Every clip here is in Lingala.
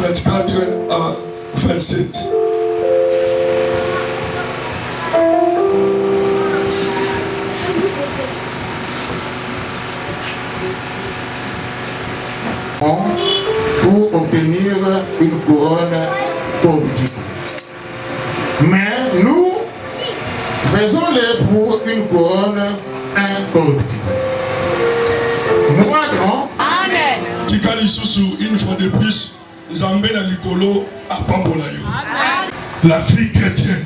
24 à 27. Pour obtenir une couronne corruptible. Mais nous faisons-les pour une couronne incorruptible. Moi, non. Amen. Tikali Susu, une fois de plus, Zambé na Likolo à Pambolayo. La vie chrétienne.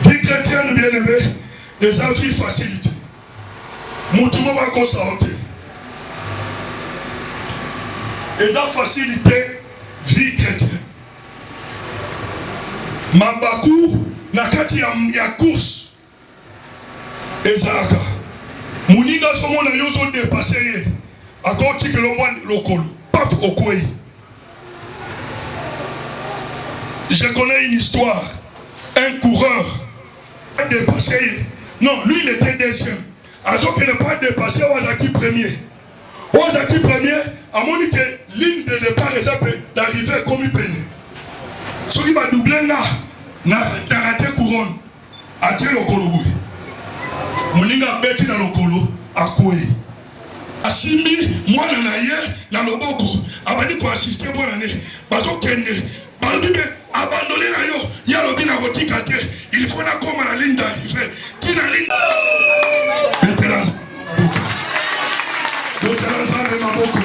Vie chrétienne, bien aimé, les avis facilité. Moutouma va consentir. Les a facilité, vie chrétienne. Mabakou, nakati ya course. Ezalaka. Mouniga somo na yozo dépassé ye. Akoti que l'on voit lokolo. Paf okoi. Je connais une histoire. Un coureur a dépassé ye. Non, lui il était deuxième. Alors qu'il n'est pas dépassé Wazaki premier. Wazaki premier, a moni que ligne de départ d'arriver comme il peine. Ce qui va doubler là, n'a raté couronne. A tiré le kolo. Moninga beti na lokolo akoi. Asimi mwana na ye na loboko abani ko assister mwana ne bazo kende balbibe abandonner na yo ya lobi na kotika te il faut na koma na ligne d'arrivée tina ligne veterans maboko.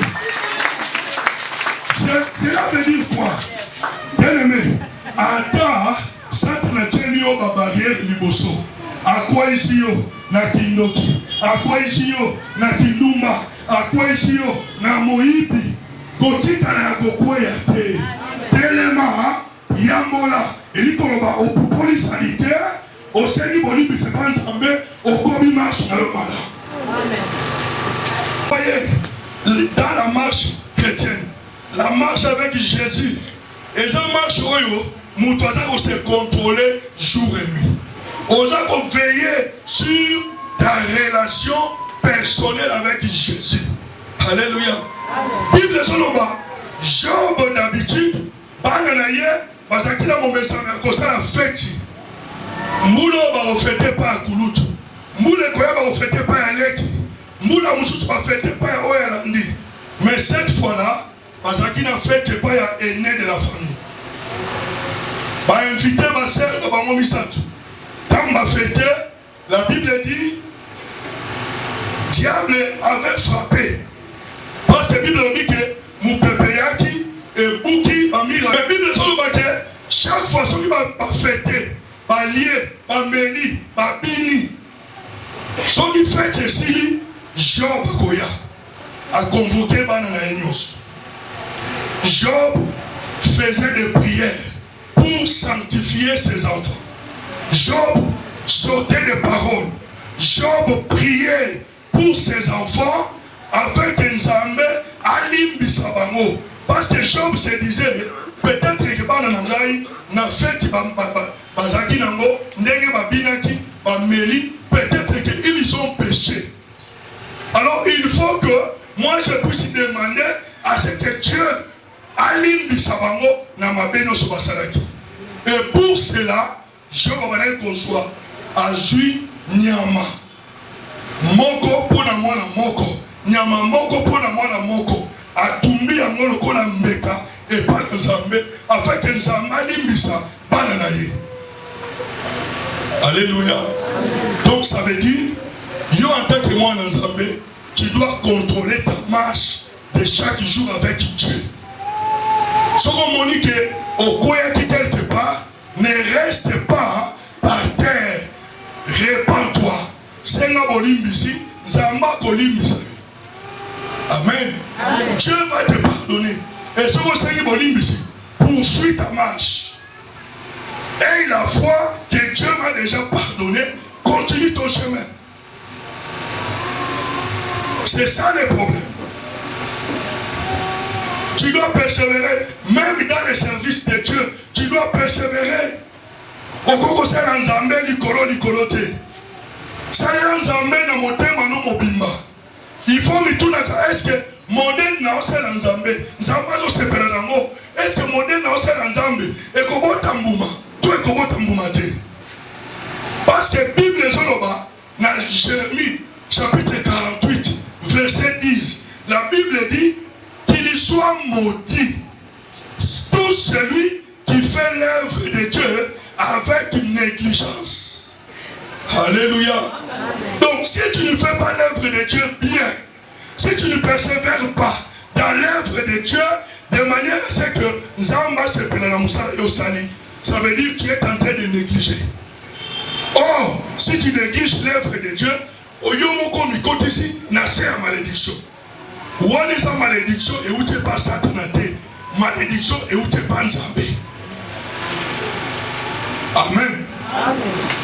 Cela veut dire quoi? Bien aimé, ata Satan a tenu au barrière liboso. À quoi ici yo na kindoki, à quoi ici yo na kindumba, à quoi ici yo na moibi. Kotika na kokweya te. Telema yamola elikoloba au police sanitaire au seni boni c'est pas ensemble au komi marche na mala. Amen. Voyez, dans la marche chrétienne, la marche avec Jésus, et ça marche où nous devons se contrôler jour et nuit. On doit veiller sur ta relation personnelle avec Jésus. Alléluia. Bible Sonoba, Job d'habitude, Bananaye, Bazakina Momesana, Kosala fête. Moulo va refléter pas à Koulout. Moule Koya va refléter pas à Leki. Moula Moussous va fêter pas à Oyalandi. Mais cette fois-là, Bazakina fête pas à aîné de la famille. Va inviter ma sœur de Bamomisatu. Quand m'a fêté, la Bible dit, diable avait frappé. Parce que la Bible dit que Moupepeyaki et Bouki Amira. La Bible dit que chaque fois qu'il va fêter, va lier, va béni, va béni. Ce qui fait ici, Job Goya a convoqué Banana Enyos. Job faisait des prières pour sanctifier ses enfants. Job sautait des paroles. Job priait pour ses enfants afin que Nzambe alim bisabango. Parce que Job se disait, peut-être que Bananangai n'a fait Bazaki Nango, Ndenge Babinaki, Bameli, peut-être qu'ils ont péché. Alors il faut que moi je puisse demander à ce que Dieu alim bisabango na mabeno sobasalaki. Et pour cela, je vais conçoit à jouer nyama moko pona mwana moko nyama moko pona mwana moko atumbi yango lokola mbeka et pas Nzambe afin que Nzambe alimbisa bana na ye. Alléluia. Donc ça veut dire yo en tant que mwana Nzambe tu dois contrôler ta marche de chaque jour avec Dieu. Ce qu'on dit que au koya qui quelque part ne reste pas par terre. Répands-toi. Senga bolimbisi, Zamba kolimbisa. Amen. Dieu va te pardonner. Et ce que Senga bolimbisi, poursuis ta marche. Et la foi que Dieu m'a déjà pardonné, continue ton chemin. C'est ça le problème. Tu dois persévérer, même dans le service de Dieu, tu dois persévérer. Okoko sala Nzambe likolo te. Sala Nzambe na motema no mobimba. Il faut mituna est-ce que modèle na osala nzambe nzambe azosepela nango est ce que modèle na osala nzambe ekobota mbuma to ekobota mbuma te parce que Bible ezoloba na Jérémie chapitre 48 verset 10 la Bible dit qu'il soit maudit tout celui qui fait l'œuvre de Dieu avec une négligence. Alléluia. Donc si tu ne fais pas l'œuvre de Dieu bien, si tu ne persévères pas dans l'œuvre de Dieu, de manière à ce que Zamba se pèlera Moussala Yosali, ça veut dire que tu es en train de négliger. Or, si tu négliges l'œuvre de Dieu, Oyomoko Mikoti ici, n'a c'est à malédiction. Ou on est en malédiction et où tu n'es pas satanaté. Malédiction et où tu n'es pas Nzambé. Amen.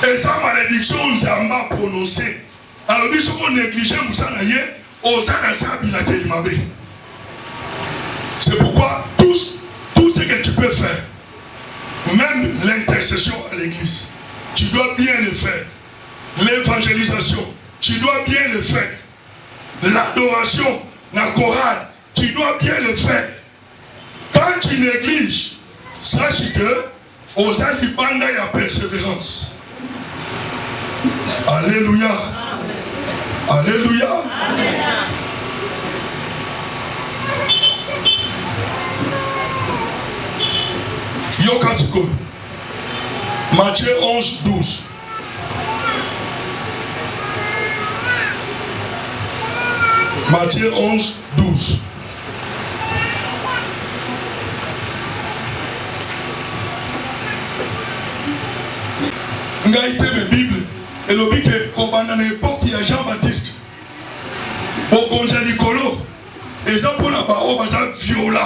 Et sa malédiction, Nzamba prononcée. Alors, si on néglige Moussala Yosali, c'est pourquoi tout ce que tu peux faire, même l'intercession à l'église, tu dois bien le faire. L'évangélisation, tu dois bien le faire. L'adoration, la chorale, tu dois bien le faire. Quand tu négliges, sache que aux Alibanda, il y a persévérance. Alléluia. Alléluia. Amen. Yokatiko. Matthieu 11, 12. Matthieu 11, 12. Ngaïté la Bible. Et le Bible est qu'au l'époque, il y a Jean-Baptiste. Au congé Nicolo. Et ça pour la barre, ça viola.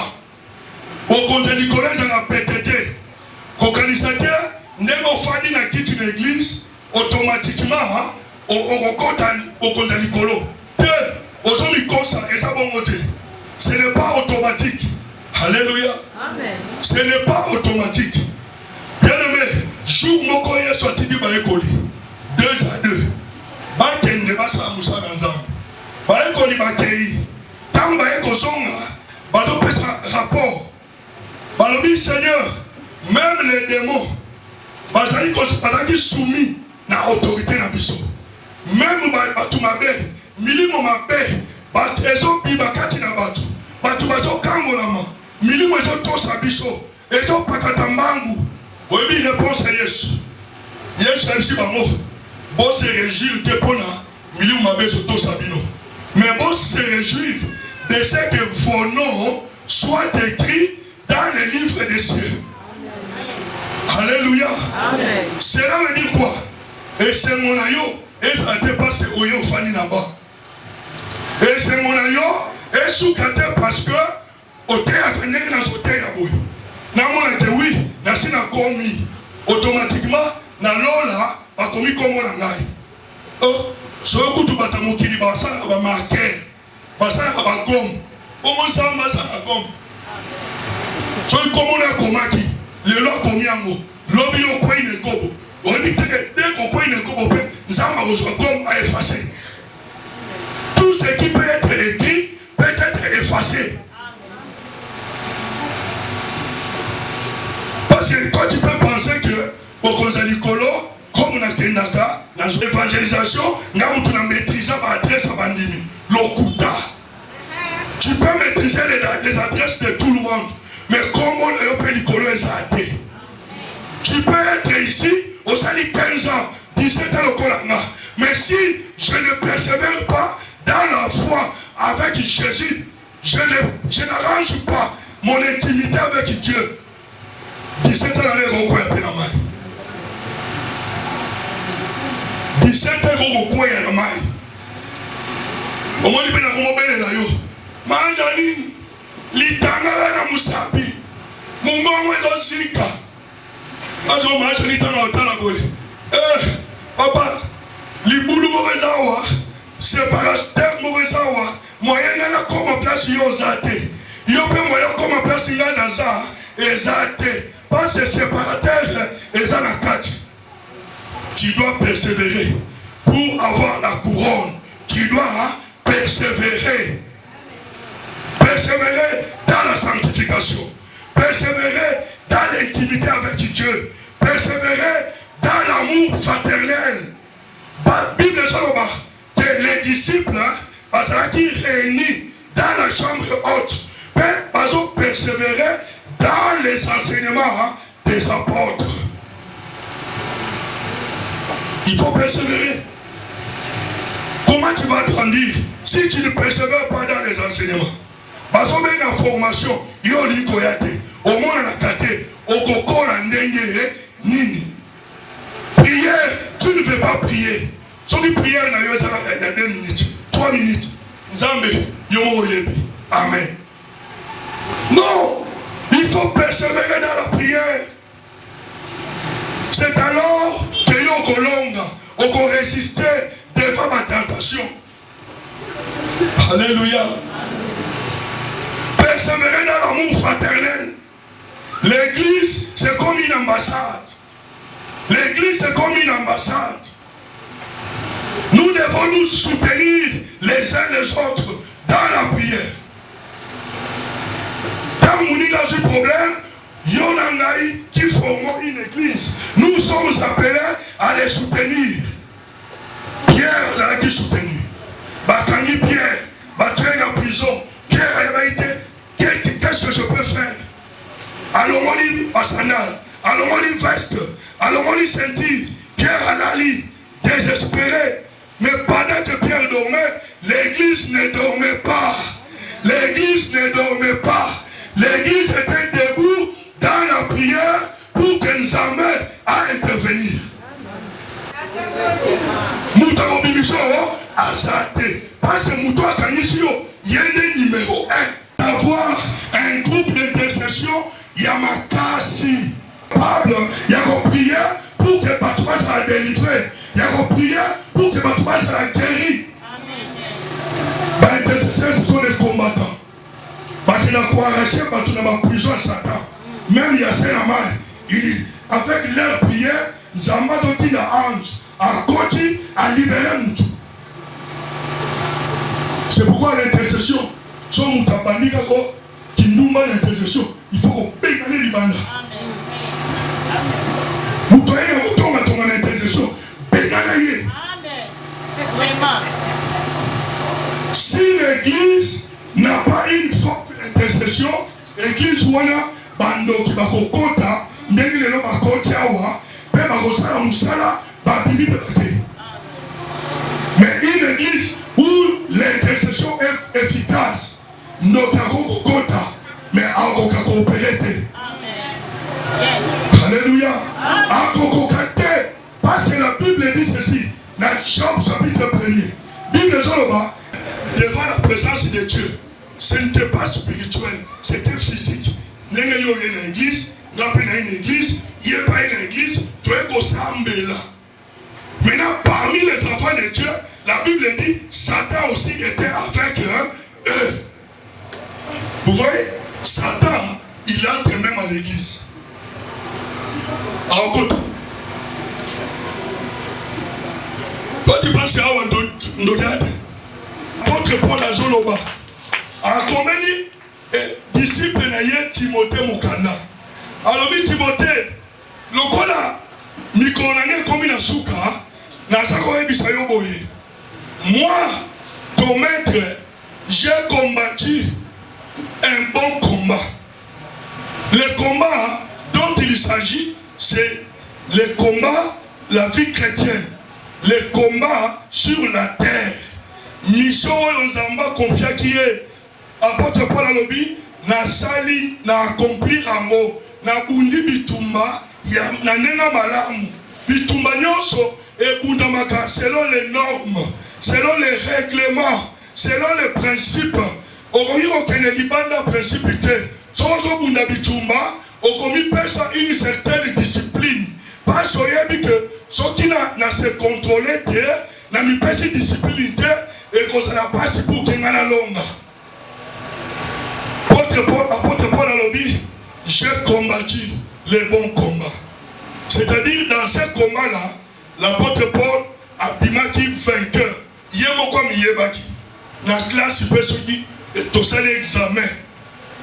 Au congé Nicolas, ça a pété. Quand organisateur, n'est-ce pas dit dans quitte l'église, automatiquement, au congé Nicolo. Aujourd'hui, comme ça, et ça va monter. Ce n'est pas automatique. Alléluia. Amen. Ce n'est pas automatique. Bien aimé, jour mon courrier sorti du Baïkoli. 2 à 2. Baïken ne va pas Moussa Nanzam. Baïkoli Baïkei. Tant Baïko Songa, Baïko fait un rapport. Baïko Seigneur, même les démons, Baïko soumis à l'autorité de la mission. Même Baïko Mabé. Milimo mabe, bat ezo biba kati na batu, batu bazo kango lama, milimo ezo tosa biso, ezo pakata mangu. Oyebi réponse à Yesu. Yesu a dit bamo, bon se réjouir te pona, milimo mabe ezo tosa bino. Mais bon se réjouir de ce que vos noms soient écrits dans les livres des cieux. Alléluia. Amen. Cela veut dire quoi? Et c'est mon aïe, et ça dépasse que oyo fani là-bas. Et c'est mon aïe, et sous-caté parce que, au théâtre, il y a un théâtre. Namona que oui, nasina komi automatiquement na lola ba komi komo na ngai. Oh, so kutu batamokili ba sala ba marquer, ba sala ba gom. Omo samba sala gom. So komo na komaki, le lo komi ango. Lobi yo ko ine gobo. O bi teke de ko ine gobo pe, nzamba bo so gom a effacer. Tout ce qui peut être écrit peut être effacé. Parce que toi tu peux penser que au Konzalikolo, comme on a Kendaka, dans l'évangélisation, nous avons maîtrisé l'adresse à Bandimi, l'Okuta. Tu peux maîtriser les adresses de tout le monde, mais comment on a Nicolo est. Tu peux être ici, au Sali 15 ans, 17 ans au Kolanga, mais si je ne persévère pas dans la foi avec Jésus, je n'arrange pas mon intimité avec Dieu. 17 ans dans les recours à la main. 17 ans recours à la main. Au moins, il y a un mobile là. Mandaline, l'itanga na musabi. Mungongo est zika. Azo macho l'itanga otala boy. Papa, libulu mobezawa, séparateur mobezawa, moyen na comme place yozate. Yo pe moyen comme place ngana za ezate. Parce que séparateur est à la carte. Tu dois persévérer pour avoir la couronne. Tu dois persévérer. persévérer dans la sanctification, persévérer dans l'intimité avec Dieu, persévérer dans l'amour fraternel. La Bible dit que les disciples, qui réunis dans la chambre haute, ils ont persévéré dans les enseignements des apôtres. Il faut persévérer. Comment tu vas grandir si tu ne persévères pas dans les enseignements? Parce que même la formation, il y a eu au monde en attaqué, au coco en dengue, nini. Prière, tu ne veux pas prier. Si tu prières, il y a 2 minutes, 3 minutes. Zambé, yomo yebi. Amen. Non, il faut persévérer dans la prière. C'est alors que nous allons résister devant ma tentation. Alléluia. Persévérer dans l'amour fraternel. L'église, c'est comme une ambassade. L'église, c'est comme une ambassade. Nous devons nous soutenir les uns les autres dans la prière. Quand nous avons dans un problème, Yonangaï qui formons une église, nous sommes appelés à les soutenir. Pierre a été soutenu. Bakani Pierre, Batrain en prison. Pierre a été, qu'est-ce que je peux faire? Allons on dit Assanal, allons on dit veste, allons on dit ceinture. Pierre a allé désespéré. Mais pendant que Pierre dormait, l'église ne dormait pas. L'église ne dormait pas. L'église était debout dans la prière pour que Nzambe a intervenir. Moutaro Bibiso a zaté. Parce que Moutaro Kanisio, il y a un numéro 1. Avoir un groupe d'intercession, Yamakasi. Pablo, il y a une prière pour que Batouba soit délivré. Il y a une prière pour que Batouba soit guéri. Les intercesseurs, ce sont les combattants. Ils n'ont pas arraché, ils n'ont pas prison à Satan. Même il y a Sénamaï. Il dit, avec leur prière, Zamba doit dire à ange, à côté, à libérer nous. C'est pourquoi l'intercession, si on a banni qui nous met l'intercession, il faut qu'on paye les libanda. Nous doyons retourner à l'intercession. Amen. Si l'église n'a pas une forte intercession, l'église wana bando qui va kokota, ndenge lelo bakoti awa, pe bakosala musala babimi belake. Mais une église où l'intercession est efficace, notako kokota, mais akoka coopérer. Alléluia. Akokokate, parce que la Bible dit ceci, dans Job chapitre 1er, Bible Zoloba, devant la présence de Dieu, ce n'était pas spirituel, c'était physique. N'est-ce pas une église, n'a pas une église, il n'y a pas une église, tu es comme ça en bella. Maintenant, parmi les enfants de Dieu, la Bible dit, Satan aussi était avec eux. Vous voyez, Satan, il entre même à l'église. En côté. Toi, tu penses qu'il y a un ndogade. Apôtre Paul à Zoloba. En combien disciple naye Timothée Mukanda. Alors, Timothée, le kola, Mikonane comme na souka, na sakoye bisayo boye. Moi, ton maître, j'ai combattu un bon combat. Le combat dont il s'agit, c'est le combat, la vie chrétienne. Le combat sur la terre. Mission Nzamba confia qui est apôtre Paul Alobi, na sali, na accompli amo, na bundi bitumba, na nenga malamu. Bitumba nyonso et bundamaka selon les normes, selon les règlements, selon les principes. Okoyo kene libanda principité. Sozo bunda bitumba, okomi pesa une certaine discipline. Parce qu'il y a dit que ceux qui n'a se contrôlé, n'a mis pas cette discipline et qu'on s'en a pas si pour qu'il y ait la longue. Apôtre Paul a dit, j'ai combattu les bons combats. C'est-à-dire, dans ce combat-là, l'apôtre Paul a dit vainqueur. Il y a mon comme il y a la classe super souki tout ça l'examen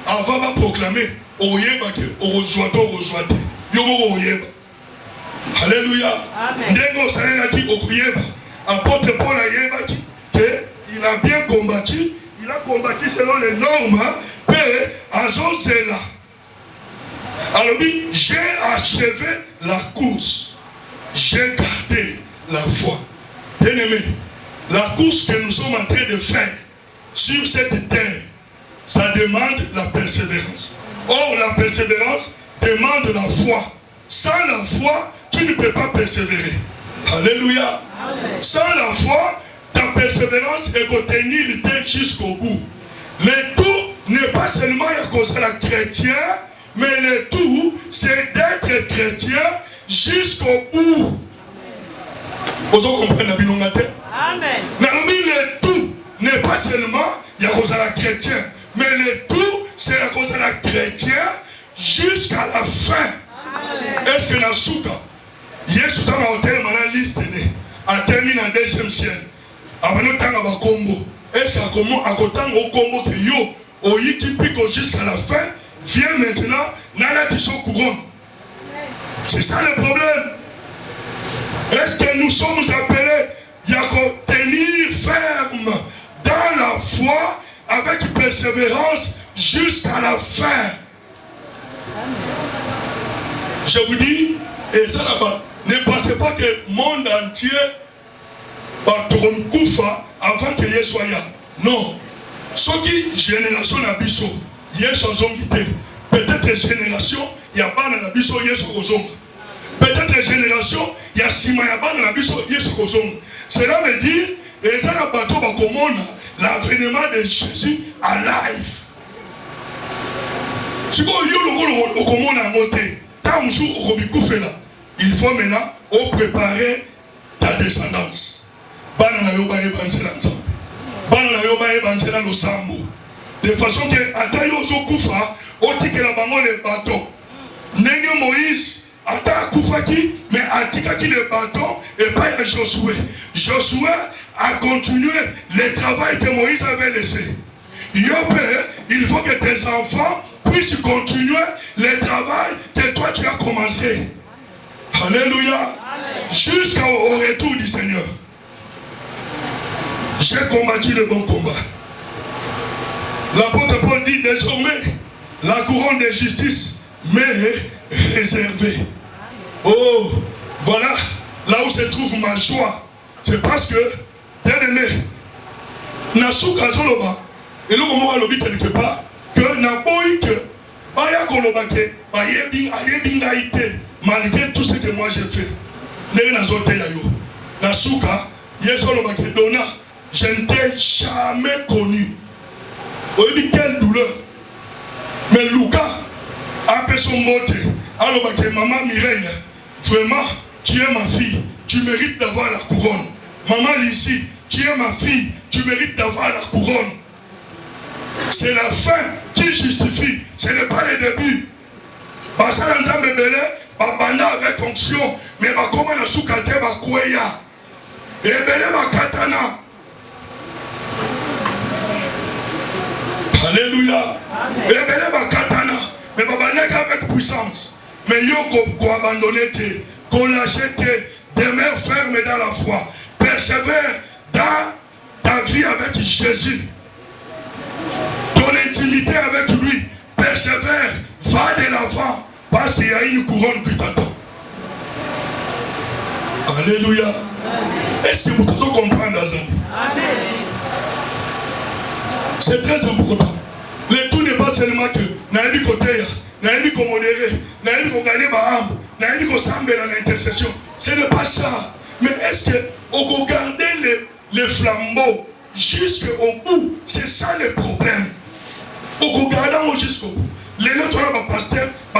avant de proclamer oyeba ke ozoato ozoate yomo oyeba. Alléluia. Ndengo salenaki okuyeba. Apôtre Paul ayeba que il a bien combattu, il a combattu selon les normes et azozela. Alors dit, j'ai achevé la course, j'ai gardé la foi. Bien aimé, la course que nous sommes en train de faire sur cette terre, ça demande la persévérance. Or, la persévérance demande la foi. Sans la foi, tu ne peux pas persévérer. Alléluia. Amen. Sans la foi, ta persévérance est de tenir jusqu'au bout. Le tout n'est pas seulement à cause de la chrétien, mais le tout, c'est d'être chrétien jusqu'au bout. Vous comprenez la binongate? Amen. Le tout n'est pas seulement à cause de la chrétien, mais le tout, c'est à cause de la chrétien jusqu'à la fin. Est-ce que Nasuka, Yesu tama hôtel mana liste né, a terminé en deuxième siècle. Avant nous tanga ba combo. Est-ce qu'à comment à côté au combo que yo, au yiki pico jusqu'à la fin, vient maintenant, nana tiso couronne. C'est ça le problème. Est-ce que nous sommes appelés à tenir ferme dans la foi avec persévérance jusqu'à la fin? Je vous dis, et ça là-bas, ne pensez pas que le monde entier va tourner koufa avant que Yesu soit là. Non. Ce qui génération n'abisso, Yesu zongité. Peut-être génération, il y a pas n'abisso Yesu kozonga. Peut-être génération, il y a sima ya pas n'abisso Yesu kozonga. Cela veut dire, et ça n'a pas tout bakomona l'avènement de Jésus à live. Si vous voyez le okomona monter. Il faut maintenant préparer ta descendance. De façon que Atayozo Koufa, Otike la bango le bateau. Nenge Moïse, Ata Koufaki, mais Atikaki le bateau et pas à Josué. Josué a continué le travail que Moïse avait laissé. Il faut que tes enfants puissent continuer le travail que toi tu as commencé. Alléluia. Jusqu'au retour du Seigneur. J'ai combattu le bon combat. L'apôtre Paul dit désormais, la couronne de justice m'est réservée. Oh, voilà, là où se trouve ma joie. C'est parce que, bien aimé, Nasuka Zoloba, et là, on va le dire quelque part, que Naboï, que Baya Kolobake, malgré tout ce que moi j'ai fait, Nasuka, Yesolobake Dona, je ne t'ai jamais connu. On dit quelle douleur. Mais Luca a fait son mot. Alors, maman Mireille, vraiment, tu es ma fille, tu mérites d'avoir la couronne. Maman Lissi, tu es ma fille, tu mérites d'avoir la couronne. C'est la fin qui justifie, ce n'est pas le début. Basala Nzambe Belé, Babanda avec onction, mais comment na soukate bakweya. Et Belé bakatana. Alléluia. Et Belé bakatana, mais Babanda avec puissance. Mais yo ko abandonner te, ko lâcher te, demeure ferme dans la foi. Persévère dans ta vie avec Jésus. Ton intimité avec lui, persévère, va de l'avant, parce qu'il y a une couronne qui t'attend. Alléluia. Est-ce que vous pouvez comprendre, Azani? C'est très important. Le tout n'est pas seulement que Naïbi Koteya, Naïbi Komodere, Naïbi Kogane Baham, Naïbi Kosambe dans l'intercession. Ce n'est pas ça. Mais est-ce que on peut garder les flambeaux jusqu'au bout? C'est ça le problème. On peut garder jusqu'au bout. Les autres, un pasteur, un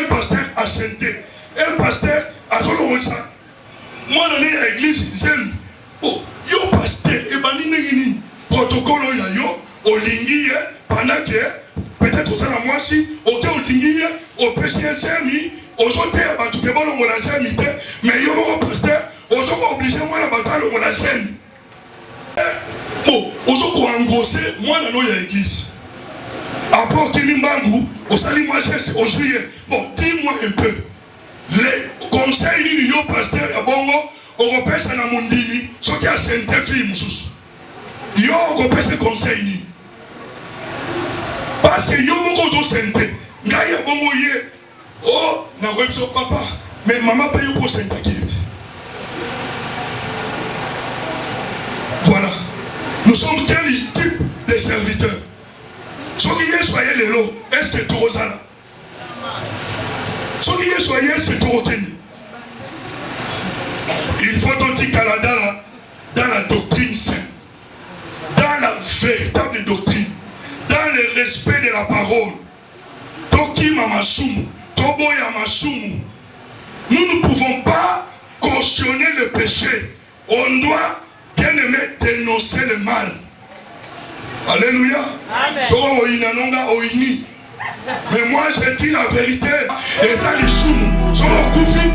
pasteur a senté. Un pasteur a dit ça. Moi, dans l'église, j'aime. Oh, yo pasteur, et banini protocole yo, au lingi, pendant que peut-être ça la moi si, au cas où lingi, au président semi, aux autres, à tout le monde, on a semi, mais yo, pasteur, aux autres, obligé, moi, la bataille, on a semi. Bon, aux autres, en gros, conseil moi dans notre église. Après Kinimbangu, au salut moi au juillet. Bon, dis-moi un peu. Les conseils du pasteur à Bongo, au repère ça na mondini, ce qui a saint-fille moussous. Yo repère ce conseil ni. Parce que yo beaucoup de sainté. Ngaïa Bongo yé. Oh, na web so papa. Mais maman paye pour saint. Voilà. Nous sommes quel type de serviteurs? Ceux qui soyez les lots, est-ce que tout ça là? Ceux qui soyez, est-ce que tout retenu? Il faut un petit Canada là, dans la doctrine sainte, dans la véritable doctrine, dans le respect de la parole. Toki Mamasumu, Tobo Yamasumu. Nous ne pouvons pas cautionner le péché. On doit bien aimer dénoncer le mal. Alléluia. Mais moi je dis la vérité. Et ça les soumous. Sont au koufi,